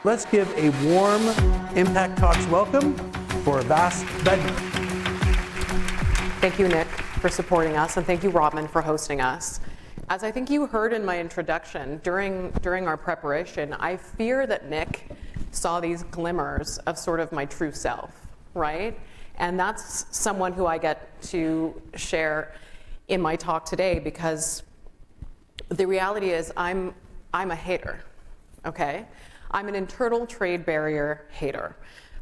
Let's give a warm Impact Talks welcome for Vass Bednar. Thank you, Nick, for supporting us, and thank you, Rotman, for hosting us. As I think you heard in my introduction, during our preparation, I fear that Nick saw these glimmers of sort of my true self, right? And that's someone who I get to share in my talk today, because the reality is I'm a hater, okay? I'm an internal trade barrier hater,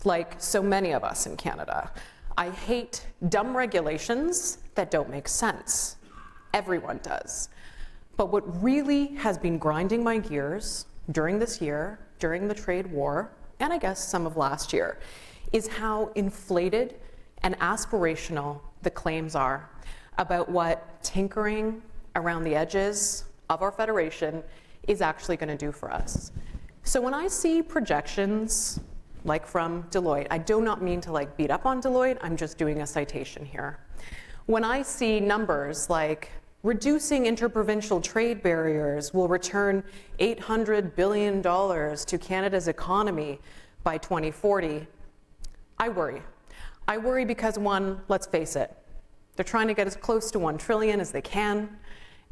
like so many of us in Canada. I hate dumb regulations that don't make sense. Everyone does. But what really has been grinding my gears during this year, during the trade war, and I guess some of last year, is how inflated and aspirational the claims are about what tinkering around the edges of our federation is actually going to do for us. So when I see projections like from Deloitte, I do not mean to like beat up on Deloitte, I'm just doing a citation here. When I see numbers like reducing interprovincial trade barriers will return $800 billion to Canada's economy by 2040, I worry. I worry because one, let's face it, they're trying to get as close to 1 trillion as they can.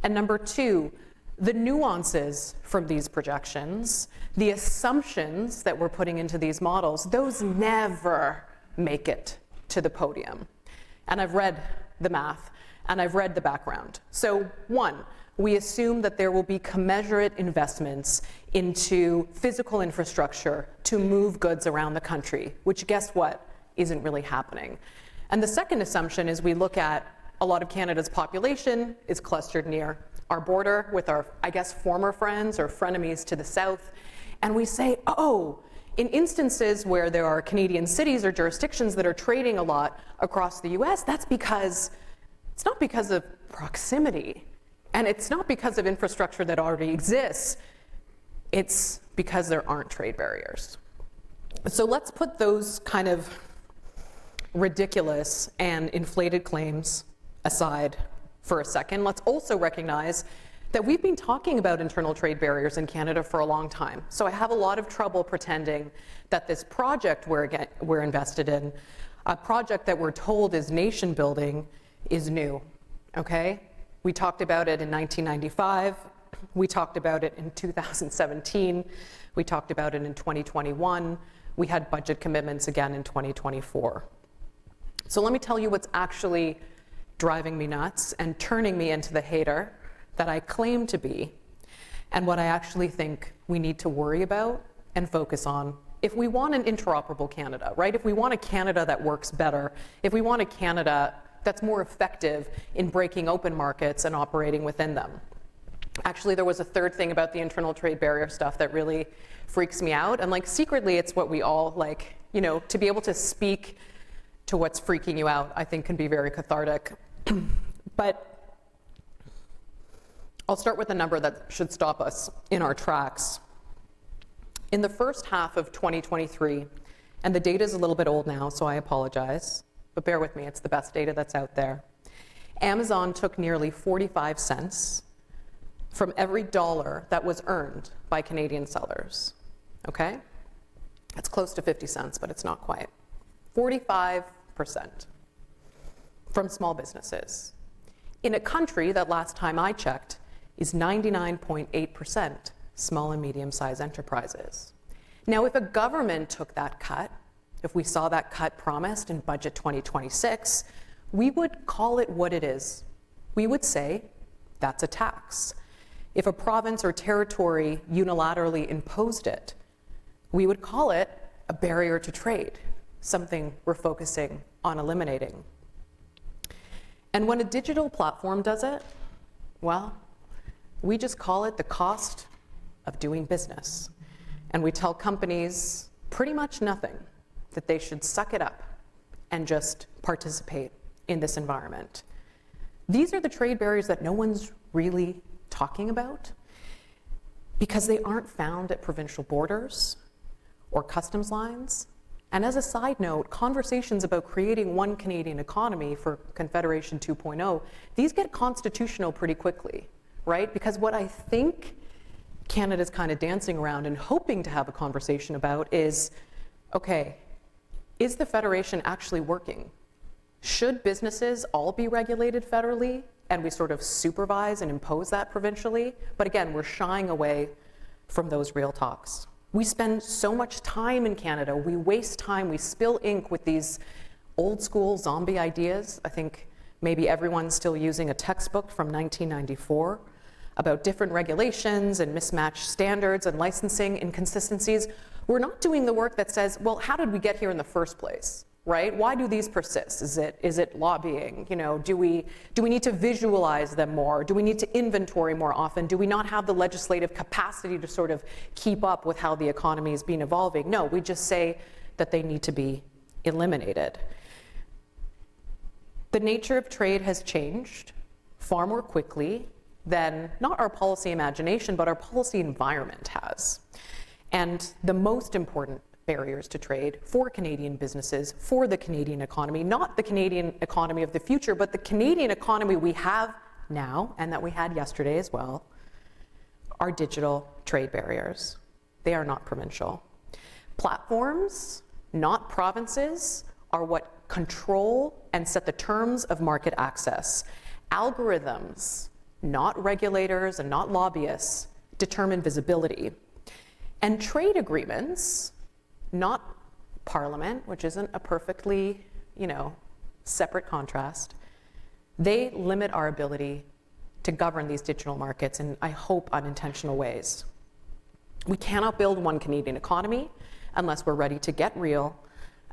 And number two, the nuances from these projections, the assumptions that we're putting into these models, those never make it to the podium. And I've read the math, and I've read the background. So one, we assume that there will be commensurate investments into physical infrastructure to move goods around the country, which guess what, isn't really happening. And the second assumption is we look at a lot of Canada's population is clustered near our border with our, I guess, former friends or frenemies to the south. And we say, oh, in instances where there are Canadian cities or jurisdictions that are trading a lot across the US, that's because, it's not because of proximity, and it's not because of infrastructure that already exists, it's because there aren't trade barriers. So let's put those kind of ridiculous and inflated claims aside for a second. Let's also recognize that we've been talking about internal trade barriers in Canada for a long time. So I have a lot of trouble pretending that this project we're invested in, a project that we're told is nation building, is new, okay? We talked about it in 1995, we talked about it in 2017, we talked about it in 2021, we had budget commitments again in 2024. So let me tell you what's actually driving me nuts and turning me into the hater that I claim to be, and what I actually think we need to worry about and focus on if we want an interoperable Canada, right? If we want a Canada that works better, if we want a Canada that's more effective in breaking open markets and operating within them. Actually, there was a third thing about the internal trade barrier stuff that really freaks me out, and like secretly it's what we all like, you know, to be able to speak to what's freaking you out, I think can be very cathartic. But I'll start with a number that should stop us in our tracks. In the first half of 2023, and the data is a little bit old now, so I apologize, but bear with me, it's the best data that's out there. Amazon took nearly 45 cents from every dollar that was earned by Canadian sellers, okay? It's close to 50 cents, but it's not quite. 45% from small businesses, in a country that last time I checked is 99.8% small and medium-sized enterprises. Now, if a government took that cut, if we saw that cut promised in Budget 2026, we would call it what it is. We would say that's a tax. If a province or territory unilaterally imposed it, we would call it a barrier to trade, something we're focusing on eliminating. And when a digital platform does it, well, we just call it the cost of doing business. And we tell companies pretty much nothing, that they should suck it up and just participate in this environment. These are the trade barriers that no one's really talking about because they aren't found at provincial borders or customs lines. And as a side note, conversations about creating one Canadian economy for Confederation 2.0, these get constitutional pretty quickly, right? Because what I think Canada's kind of dancing around and hoping to have a conversation about is, okay, is the federation actually working? Should businesses all be regulated federally and we sort of supervise and impose that provincially? But again, we're shying away from those real talks. We spend so much time in Canada, we waste time, we spill ink with these old school zombie ideas. I think maybe everyone's still using a textbook from 1994 about different regulations and mismatched standards and licensing inconsistencies. We're not doing the work that says, well, how did we get here in the first place, right? Why do these persist? Is it lobbying? You know, do we need to visualize them more? Do we need to inventory more often? Do we not have the legislative capacity to sort of keep up with how the economy has been evolving? No, we just say that they need to be eliminated. The nature of trade has changed far more quickly than not our policy imagination, but our policy environment has. And the most important barriers to trade for Canadian businesses, for the Canadian economy, not the Canadian economy of the future, but the Canadian economy we have now and that we had yesterday as well, are digital trade barriers. They are not provincial. Platforms, not provinces, are what control and set the terms of market access. Algorithms, not regulators and not lobbyists, determine visibility. And trade agreements, not Parliament, which isn't a perfectly, separate contrast, they limit our ability to govern these digital markets in, I hope, unintentional ways. We cannot build one Canadian economy unless we're ready to get real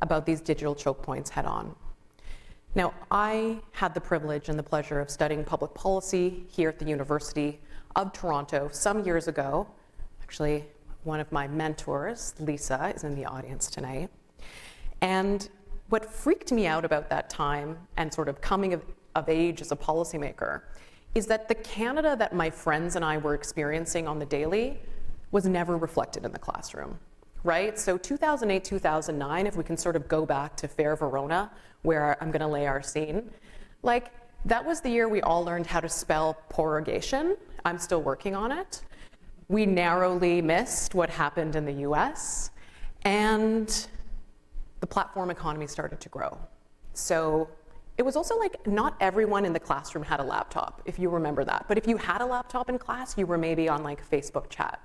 about these digital choke points head on. Now, I had the privilege and the pleasure of studying public policy here at the University of Toronto some years ago. Actually, one of my mentors, Lisa, is in the audience tonight. And what freaked me out about that time and sort of coming of age as a policymaker is that the Canada that my friends and I were experiencing on the daily was never reflected in the classroom, right? So 2008, 2009, if we can sort of go back to Fair Verona, where I'm gonna lay our scene, that was the year we all learned how to spell prorogation. I'm still working on it. We narrowly missed what happened in the US, and the platform economy started to grow. So it was also not everyone in the classroom had a laptop, if you remember that. But if you had a laptop in class, you were maybe on Facebook chat.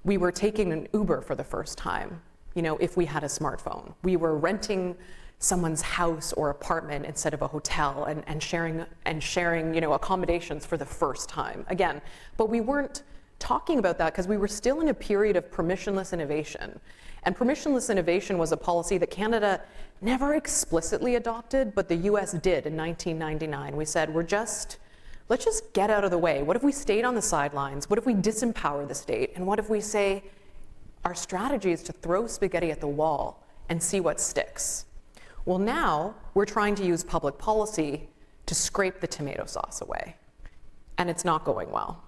We were taking an Uber for the first time, if we had a smartphone. We were renting someone's house or apartment instead of a hotel and sharing accommodations for the first time again. But we weren't talking about that because we were still in a period of permissionless innovation. And permissionless innovation was a policy that Canada never explicitly adopted, but the US did in 1999. We said, let's just get out of the way. What if we stayed on the sidelines? What if we disempower the state? And what if we say our strategy is to throw spaghetti at the wall and see what sticks? Well, now we're trying to use public policy to scrape the tomato sauce away, and it's not going well.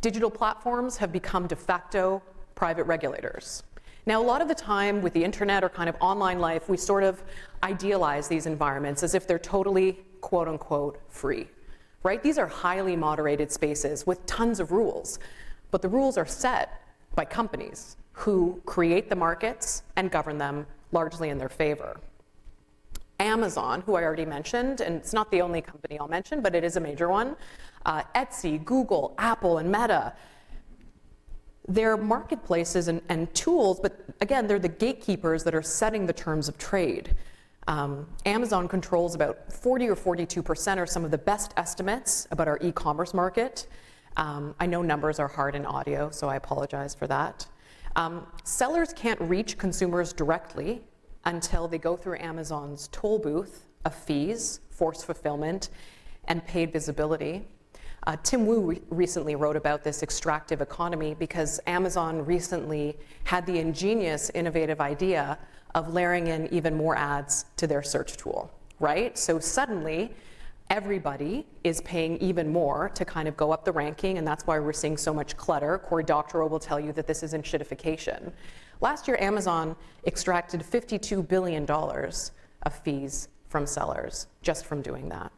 Digital platforms have become de facto private regulators. Now, a lot of the time with the internet or kind of online life, we sort of idealize these environments as if they're totally, quote unquote, free, right? These are highly moderated spaces with tons of rules, but the rules are set by companies who create the markets and govern them largely in their favor. Amazon, who I already mentioned, and it's not the only company I'll mention, but it is a major one, Etsy, Google, Apple, and Meta, they're marketplaces and tools, but again, they're the gatekeepers that are setting the terms of trade. Amazon controls about 40 or 42% are some of the best estimates about our e-commerce market. I know numbers are hard in audio, so I apologize for that. Sellers can't reach consumers directly until they go through Amazon's toll booth of fees, forced fulfillment, and paid visibility. Tim Wu recently wrote about this extractive economy because Amazon recently had the ingenious, innovative idea of layering in even more ads to their search tool, right? So suddenly, everybody is paying even more to kind of go up the ranking, and that's why we're seeing so much clutter. Cory Doctorow will tell you that this isn't shitification. Last year, Amazon extracted $52 billion of fees from sellers just from doing that.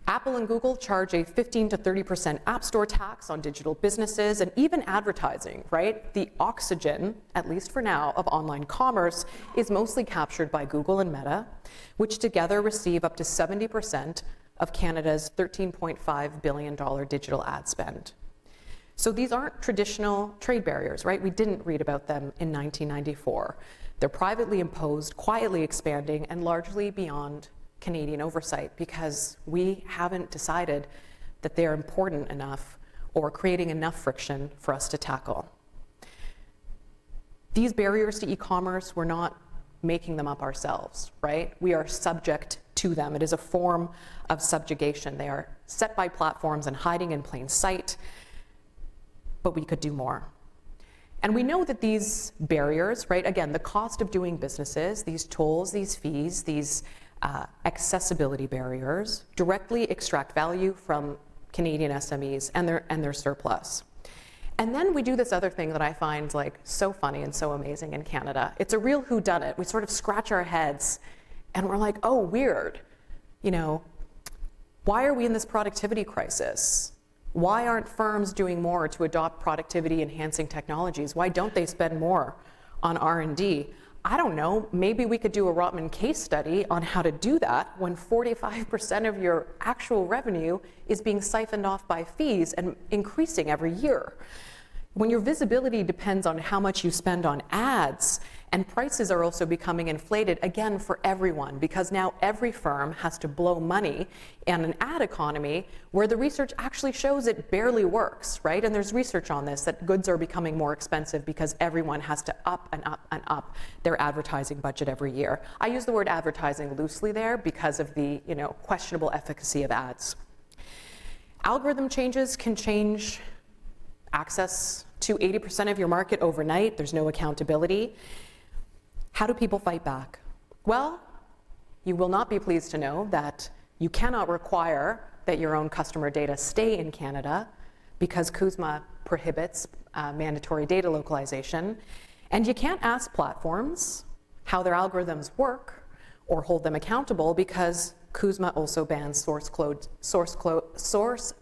Apple and Google charge a 15 to 30% app store tax on digital businesses and even advertising, right? The oxygen, at least for now, of online commerce is mostly captured by Google and Meta, which together receive up to 70% of Canada's $13.5 billion digital ad spend. So these aren't traditional trade barriers, right? We didn't read about them in 1994. They're privately imposed, quietly expanding, and largely beyond Canadian oversight because we haven't decided that they're important enough or creating enough friction for us to tackle. These barriers to e-commerce, we're not making them up ourselves, right? We are subject to them. It is a form of subjugation. They are set by platforms and hiding in plain sight, but we could do more. And we know that these barriers, right, again, the cost of doing businesses, these tolls, these fees, these accessibility barriers directly extract value from Canadian SMEs and their surplus. And then we do this other thing that I find like so funny and so amazing in Canada. It's a real whodunit. We sort of scratch our heads and we're like, oh, weird. You know, why are we in this productivity crisis? Why aren't firms doing more to adopt productivity enhancing technologies? Why don't they spend more on R&D? I don't know, maybe we could do a Rotman case study on how to do that when 45% of your actual revenue is being siphoned off by fees and increasing every year. When your visibility depends on how much you spend on ads, and prices are also becoming inflated, again, for everyone, because now every firm has to blow money in an ad economy where the research actually shows it barely works, right? And there's research on this, that goods are becoming more expensive because everyone has to up and up and up their advertising budget every year. I use the word advertising loosely there because of the, questionable efficacy of ads. Algorithm changes can change access to 80% of your market overnight. There's no accountability. How do people fight back? Well, you will not be pleased to know that you cannot require that your own customer data stay in Canada because CUSMA prohibits mandatory data localization. And you can't ask platforms how their algorithms work or hold them accountable because CUSMA also bans source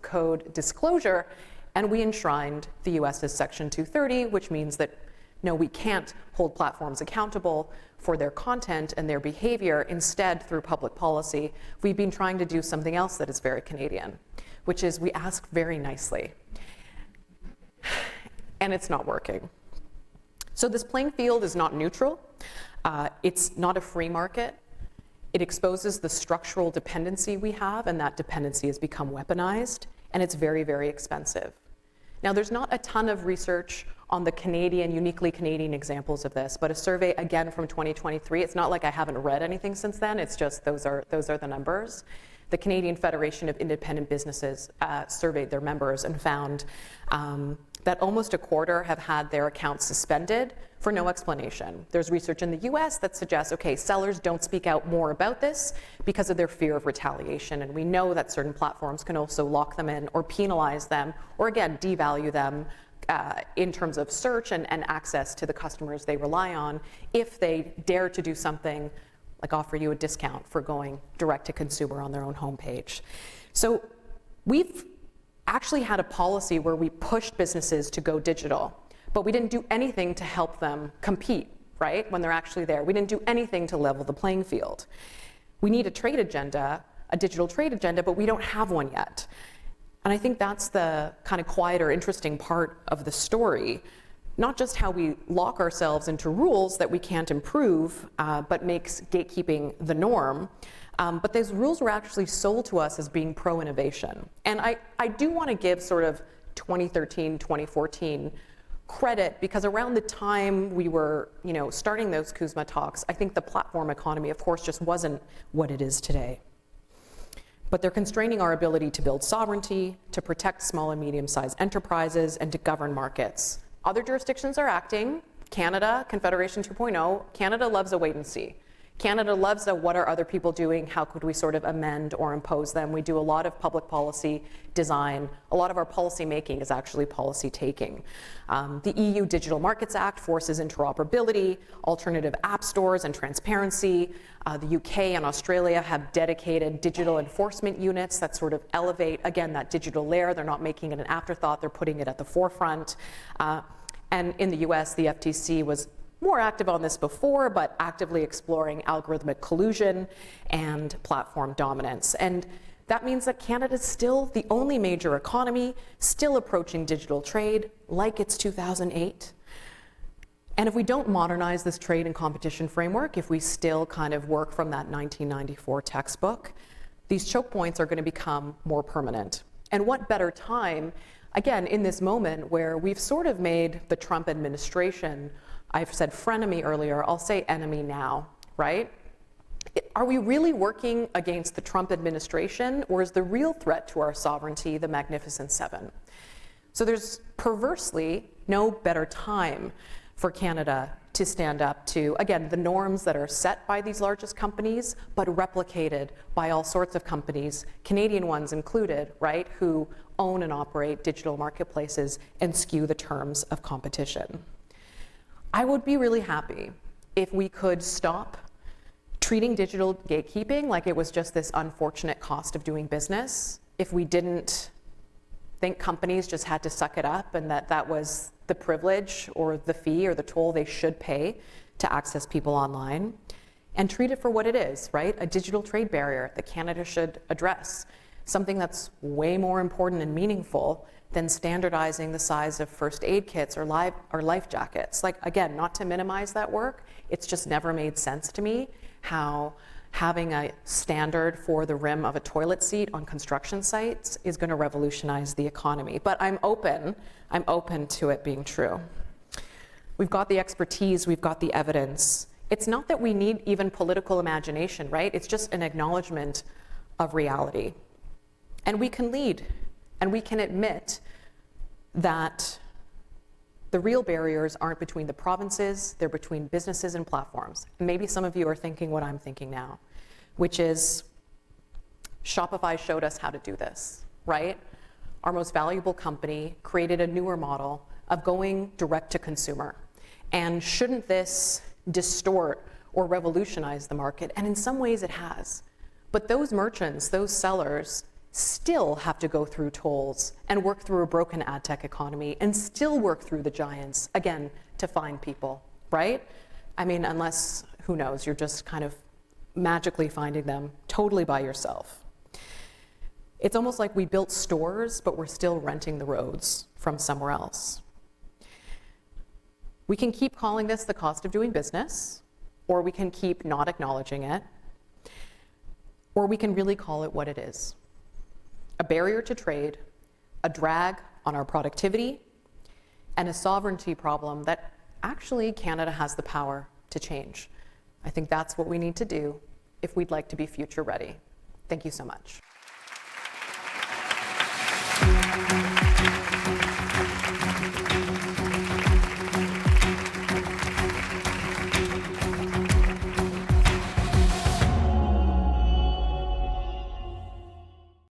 code disclosure, and we enshrined the US's Section 230, which means that no, we can't hold platforms accountable for their content and their behavior. Instead, through public policy, we've been trying to do something else that is very Canadian, which is we ask very nicely. And it's not working. So this playing field is not neutral. It's not a free market. It exposes the structural dependency we have, and that dependency has become weaponized, and it's very, very expensive. Now, there's not a ton of research on the uniquely Canadian examples of this, but a survey, again, from 2023, it's not like I haven't read anything since then, it's just those are the numbers. The Canadian Federation of Independent Businesses surveyed their members and found that almost a quarter have had their accounts suspended for no explanation. There's research in the US that suggests, okay, sellers don't speak out more about this because of their fear of retaliation, and we know that certain platforms can also lock them in or penalize them, or again, devalue them in terms of search and access to the customers they rely on if they dare to do something like offer you a discount for going direct to consumer on their own homepage. So we've actually had a policy where we pushed businesses to go digital, but we didn't do anything to help them compete, right, when they're actually there. We didn't do anything to level the playing field. We need a trade agenda, a digital trade agenda, but we don't have one yet. And I think that's the kind of quieter, interesting part of the story. Not just how we lock ourselves into rules that we can't improve, but makes gatekeeping the norm. But those rules were actually sold to us as being pro-innovation. And I do want to give sort of 2013, 2014 credit, because around the time we were starting those CUSMA talks, I think the platform economy, of course, just wasn't what it is today. But they're constraining our ability to build sovereignty, to protect small and medium-sized enterprises, and to govern markets. Other jurisdictions are acting. Canada, Confederation 2.0, Canada loves a wait and see. Canada loves what are other people doing, how could we sort of amend or impose them. We do a lot of public policy design. A lot of our policy making is actually policy taking. The EU Digital Markets Act forces interoperability, alternative app stores and transparency. The UK and Australia have dedicated digital enforcement units that sort of elevate, again, that digital layer. They're not making it an afterthought, they're putting it at the forefront. And in the US, the FTC was more active on this before, but actively exploring algorithmic collusion and platform dominance. And that means that Canada's still the only major economy still approaching digital trade like it's 2008. And if we don't modernize this trade and competition framework, if we still kind of work from that 1994 textbook, these choke points are going to become more permanent. And what better time, again, in this moment where we've sort of made the Trump administration, I've said frenemy earlier, I'll say enemy now, right? Are we really working against the Trump administration, or is the real threat to our sovereignty the Magnificent Seven? So there's perversely no better time for Canada to stand up to, again, the norms that are set by these largest companies, but replicated by all sorts of companies, Canadian ones included, right, who own and operate digital marketplaces and skew the terms of competition. I would be really happy if we could stop treating digital gatekeeping like it was just this unfortunate cost of doing business, if we didn't think companies just had to suck it up and that that was the privilege or the fee or the toll they should pay to access people online, and treat it for what it is, right? A digital trade barrier that Canada should address, something that's way more important and meaningful than standardizing the size of first aid kits or life jackets. Like, again, not to minimize that work, it's just never made sense to me how having a standard for the rim of a toilet seat on construction sites is going to revolutionize the economy. But I'm open to it being true. We've got the expertise, we've got the evidence. It's not that we need even political imagination, right? It's just an acknowledgement of reality. And we can lead, and we can admit that the real barriers aren't between the provinces, they're between businesses and platforms. And maybe some of you are thinking what I'm thinking now, which is Shopify showed us how to do this, right? Our most valuable company created a newer model of going direct to consumer. And shouldn't this distort or revolutionize the market? And in some ways it has. But those merchants, those sellers, still have to go through tolls and work through a broken ad tech economy and still work through the giants, again, to find people, right? I mean, unless, who knows, you're just kind of magically finding them totally by yourself. It's almost like we built stores, but we're still renting the roads from somewhere else. We can keep calling this the cost of doing business, or we can keep not acknowledging it, or we can really call it what it is. A barrier to trade, a drag on our productivity, and a sovereignty problem that actually Canada has the power to change. I think that's what we need to do if we'd like to be future ready. Thank you so much.